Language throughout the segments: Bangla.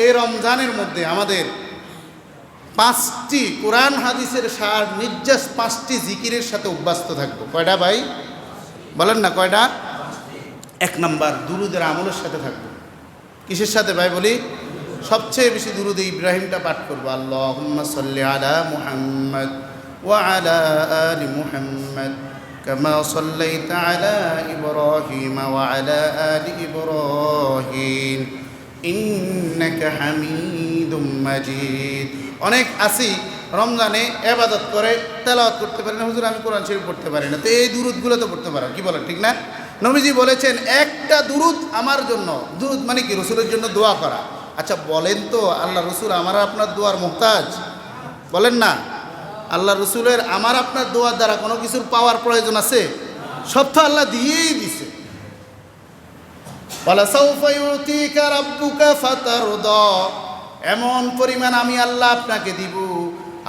এই রমজানের মধ্যে আমাদের 5টি কোরআন হাদিসের সার নির্যাস 5টি জিকিরের সাথে অভ্যস্ত থাকবো। কয়টা ভাই বলেন না কয়টা? 1 নাম্বার দুরুদের আমলের সাথে থাকবো। কিসের সাথে ভাই বলি? সবচেয়ে বেশি দুরুদ ইব্রাহিমটা পাঠ করবো। আল্লাহুম্মা সাল্লি আলা মুহাম্মদ ওয়া আলা আলি মুহাম্মদ কামা সাল্লাইতা আলা ইব্রাহিম ওয়া আলা আলি ইব্রাহিম ইন্নাকা হামিদুম মাজিদ। অনেক আসি রমজানে ইবাদত করে তেলাওয়াত করতে পারি না, হুজুর আমি কোরআন শরীফ পড়তে পারি না, তো এই দুরুদগুলো তো পড়তে পারো। কি বলেন ঠিক না? নবীজি বলেছেন একটা দুরুদ আমার জন্য, দুরুদ মানে কি? রসুলের জন্য দোয়া করা। আচ্ছা বলেন তো আল্লাহ রসুল আমার আপনার দোয়ার মুহতাজ? বলেন না। আল্লাহ রসুলের আমার আপনার দোয়ার দ্বারা কোনো কিছুর পাওয়ার প্রয়োজন আছে? সব তো আল্লাহ দিয়েই দিছে। ওয়ালাসাউফা ইউতিকা রাব্বুকা ফাতারদা, এমন পরিমাণ আমি আল্লাহ আপনাকে দিব,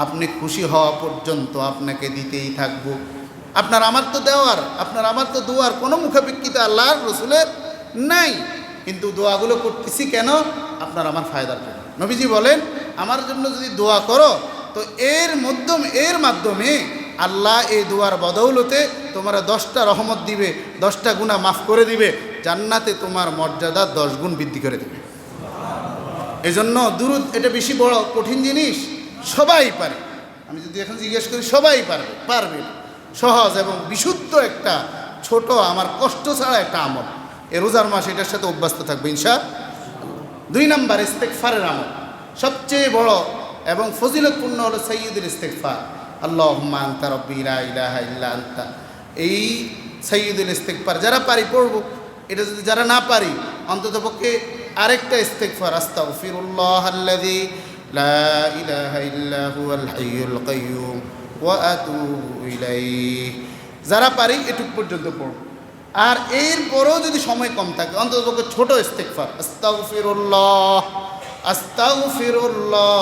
আপনি খুশি হওয়া পর্যন্ত আপনাকে দিতেই থাকবো। আপনার আমার তো দেওয়ার, আপনার আমার তো দোয়ার কোনো মুখাপেক্ষিতা আল্লাহর রসুলের নাই, কিন্তু দোয়াগুলো করতেছি কেন? আপনার আমার ফায়দার জন্য। নবীজি বলেন আমার জন্য যদি দোয়া করো তো এর মাধ্যমে আল্লাহ এই দোয়ার বদৌলতে তোমার 10টা রহমত দিবে, 10টা গুনাহ মাফ করে দিবে, জান্নাতে তোমার মর্যাদা 10 গুণ বৃদ্ধি করে দেবে। এই জন্য দুরুদ এটা বেশি বড় কঠিন জিনিস, সবাই পারে। আমি যদি এখন জিজ্ঞেস করি সবাই পারবে। সহজ এবং বিশুদ্ধ একটা ছোট আমার কষ্ট ছাড়া একটা আমল। এই রোজার মাস এটার সাথে অভ্যস্ত থাকবে ইনশাআল্লাহ। 2 নাম্বার ইস্তেগফারের আমল, সবচেয়ে বড় এবং ফজিলতপূর্ণ হলো সাইয়্যিদুল ইস্তেগফার। আল্লাহুম্মা আনতা রাব্বি লা ইলাহা ইল্লা আনতা। এই সাইয়্যিদুল ইস্তেগফার যারা পারি পড়বো। এটা যদি যারা না পারি অন্ততপক্ষে আরেকটা ইস্তেগফার, আস্তাগফিরুল্লাহাল্লাযী লা ইলাহা ইল্লা হুয়াল হাইয়ুল কাইয়্যুম ওয়া আতুবু ইলাইহি, যারা পারি এটুক পর্যন্ত পড়ব। আর এরপরও যদি সময় কম থাকে অন্ততপক্ষে ছোট ইস্তেগফার, আস্তাগফিরুল্লাহ আস্তাগফিরুল্লাহ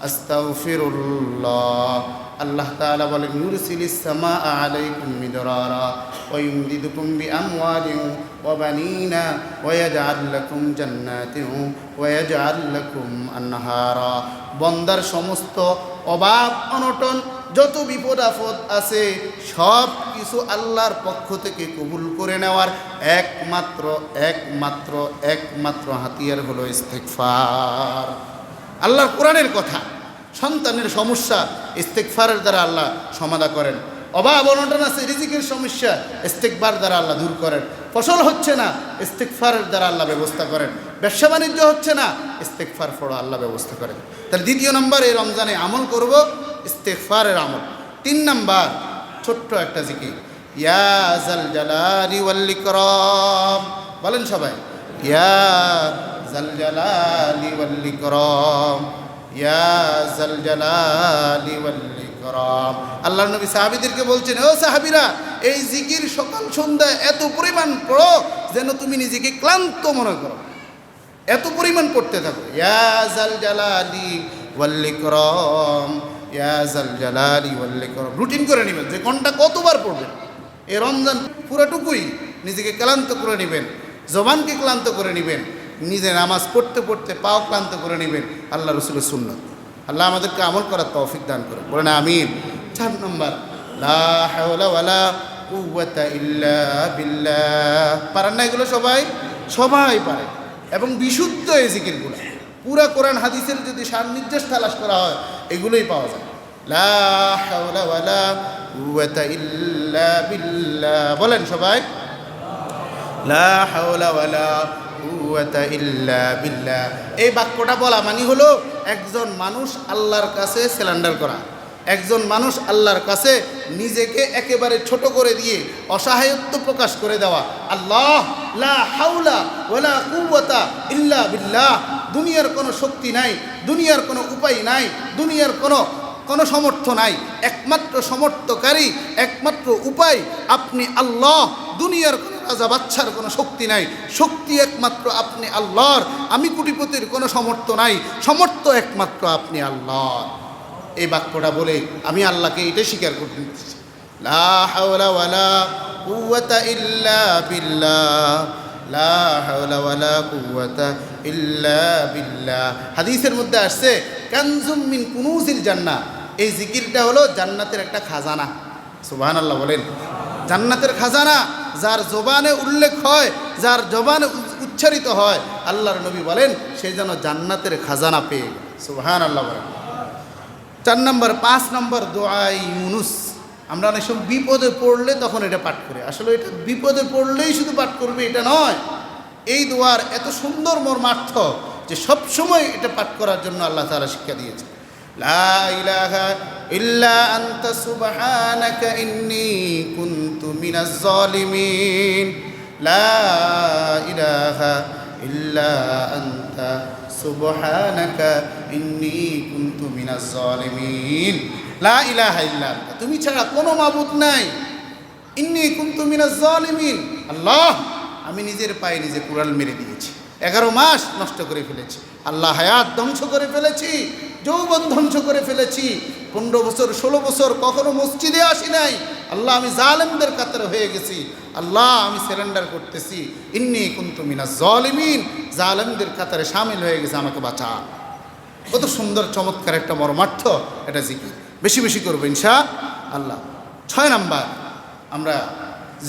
আস্তাগফিরুল্লাহ। আল্লাহ তাআলা বলেন ইউরসিলিস সামাআ আলাইকুম মিদরারা ওয়া ইউমদিদুকুম বিআমওয়ালিন ওয়া বানিনা ওয়া ইয়াজআল লাকুম জান্নাতিন ওয়া ইয়াজআল লাকুম আনহারা। বান্দার সমস্ত অভাব অনটন যত বিপদ আপদ আছে সব কিছু আল্লাহর পক্ষ থেকে কবুল করে নেওয়ার একমাত্র হাতিয়ার হলো ইস্তেগফার। আল্লাহর কোরআনের কথা। সন্তানের সমস্যা ইস্তেগফারের দ্বারা আল্লাহ সমাধান করেন। অভাব অনটন আছে, রিজিকের সমস্যা ইস্তেগফার দ্বারা আল্লাহ দূর করেন। ফসল হচ্ছে না, ইস্তেগফারের দ্বারা আল্লাহ ব্যবস্থা করেন। ব্যবসা বাণিজ্য হচ্ছে না, ইস্তেগফার পড়ো, আল্লাহ ব্যবস্থা করেন। তাহলে 2 নম্বর এই রমজানে আমল করব ইস্তেগফারের আমল। 3 নাম্বার ছোট্ট একটা জিকির, ইয়া জাল জালালি ওয়াল ইকরাম। বলেন সবাই, ইয়া জাল জালালি ওয়াল ইকরাম, ইয়া জাল জালালি ওয়াল ইকরাম। আল্লাহর নবী সাহাবীদেরকে বলছেন, ও সাহাবীরা এই জিকির সকাল সন্ধ্যা এত পরিমাণ পড়ো যেন তুমি নিজেকে ক্লান্ত মনে করো, এত পরিমাণ পড়তে থাকো। ইয়া জাল জালালি ওয়াল ইকরাম, ইয়া জাল জালালি ওয়াল ইকরাম। রুটিন করে নেবেন যে কোনটা কতবার পড়বেন। এই রমজান পুরোটুকুই নিজেকে ক্লান্ত করে নেবেন, জবানকে ক্লান্ত করে নেবেন, নিজে নামাজ পড়তে পড়তে পাও ক্লান্ত করে নেবেন। আল্লাহ রসুলের সুন্নাত। আল্লাহ আমাদেরকে আমল করার তৌফিক দান করেন, বলেন আমিন। 4 নম্বর, লা হাওলা ওয়ালা কুওয়াতা ইল্লা বিল্লাহ। পারেন না এগুলো? সবাই পারে এবং বিশুদ্ধ এই জিকিরগুলো। পুরা কোরআন হাদিসের যদি সান্নির্দেশ তালাশ করা হয় এগুলোই পাওয়া যায়। লা হাওলা ওয়ালা কুওয়াতা ইল্লা বিল্লাহ। বলেন সবাই, লা হাওলা ওয়ালা কুওয়াতা ইল্লা বিল্লাহ। এই বাক্যটা বলা মানে হলো একজন মানুষ আল্লাহর কাছে সারেন্ডার করা, একজন মানুষ আল্লাহর কাছে নিজেকে একেবারে ছোট করে দিয়ে অসহায়ত্ব প্রকাশ করে দেওয়া। আল্লাহ, লা হাওলা ওয়ালা কুওয়াতা ইল্লা বিল্লাহ। দুনিয়ার কোনো শক্তি নাই, দুনিয়ার কোনো উপায় নাই, দুনিয়ার কোনো সমর্থ নাই। একমাত্র সমর্থকারী, একমাত্র উপায় আপনি আল্লাহ। দুনিয়ার কোনো রাজা বাচ্চার কোনো শক্তি নাই, শক্তি একমাত্র আপনি আল্লাহর। আমি কোটিপতির কোনো সমর্থ নাই, সমর্থ একমাত্র আপনি আল্লাহ। এই বাক্যটা বলে আমি আল্লাহকে এটা স্বীকার করতে দিচ্ছি, লা হাওলা ওয়ালা কুওয়াতা ইল্লা বিল্লাহ, লা হাওলা ওয়ালা কুওয়াতা ইল্লা বিল্লাহ। হাদিসের মধ্যে আসছে কানজুম মিন কুনুজিল জান্নাহ, এই জিকিরটা হলো জান্নাতের একটা খাজানা। সুবহানাল্লাহ বলেন। জান্নাতের খাজানা যার জবানে উল্লেখ হয়, যার জবানে উচ্চারিত হয়, আল্লাহর নবী বলেন সেই যেন জান্নাতের খাজানা পেয়ে। সুবহানাল্লাহ বলেন। 4 নম্বর 5 নম্বর দোয়া ইউনুস। আমরা অনেক সময় বিপদে পড়লে তখন এটা পাঠ করি, আসলে এটা বিপদে পড়লেই শুধু পাঠ করবে এটা নয়। এই দোয়ার এত সুন্দর মর্মার্থ যে সবসময় এটা পাঠ করার জন্য আল্লাহ তাআলা শিক্ষা দিয়েছে। লা ইলাহা ইল্লা আনতা সুবহানাকা ইন্নী কুনতু মিনাজ জালিমিন। লা ইলাহা ইল্লা আনতা সুবহানাকা ইন্নী কুনতু মিনাজ জালিমিন। লা ইলাহা ইল্লা আনতা, তুমি ছাড়া কোনো মাবুদ নাই। ইন্নী কুনতু মিনাজ জালিমিন, আল্লাহ আমি নিজের পায়ে নিজে কুড়াল মেরে দিয়েছি, 11 মাস নষ্ট করে ফেলেছি আল্লাহ, হায়াত ধ্বংস করে ফেলেছি, যৌবন ধ্বংস করে ফেলেছি, 15 বছর 16 বছর কখনো মসজিদে আসি নাই আল্লাহ, আমি জালেমদের কাতারে হয়ে গেছি আল্লাহ, আমি সারেন্ডার করতেছি। ইন্নী কুনতু মিনাজ জালিমিন, জালেমদের কাতারে শামিল হয়ে গেছে, আমাকে বাঁচা। কত সুন্দর চমৎকার একটা মর্মার্থ এটা জিকির, বেশি বেশি করবো ইনশাআল্লাহ। 6 নাম্বার আমরা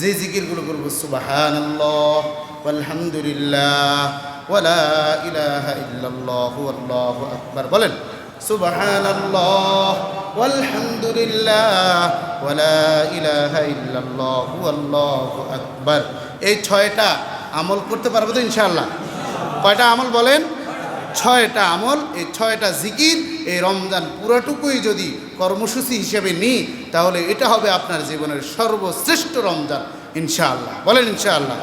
যে জিকিরগুলো করবো সুবহানাল্লাহ ওয়ালহামদুলিল্লাহ ওয়ালা ইলাহা ইল্লাল্লাহু আল্লাহু আকবার। বলেন সুবহানাল্লাহ ওয়ালহামদুলিল্লাহ ওয়ালা ইলাহা ইল্লাল্লাহু আল্লাহু আকবার। এই 6টা আমল করতে পারবো তো ইনশাআল্লাহ? কয়টা আমল বলেন? 6টা আমল। এই 6টা জিকির এই রমজান পুরোটুকুই যদি কর্মসূচি হিসেবে নিই তাহলে এটা হবে আপনার জীবনের সর্বশ্রেষ্ঠ রমজান ইনশাআল্লাহ। বলেন ইনশাআল্লাহ।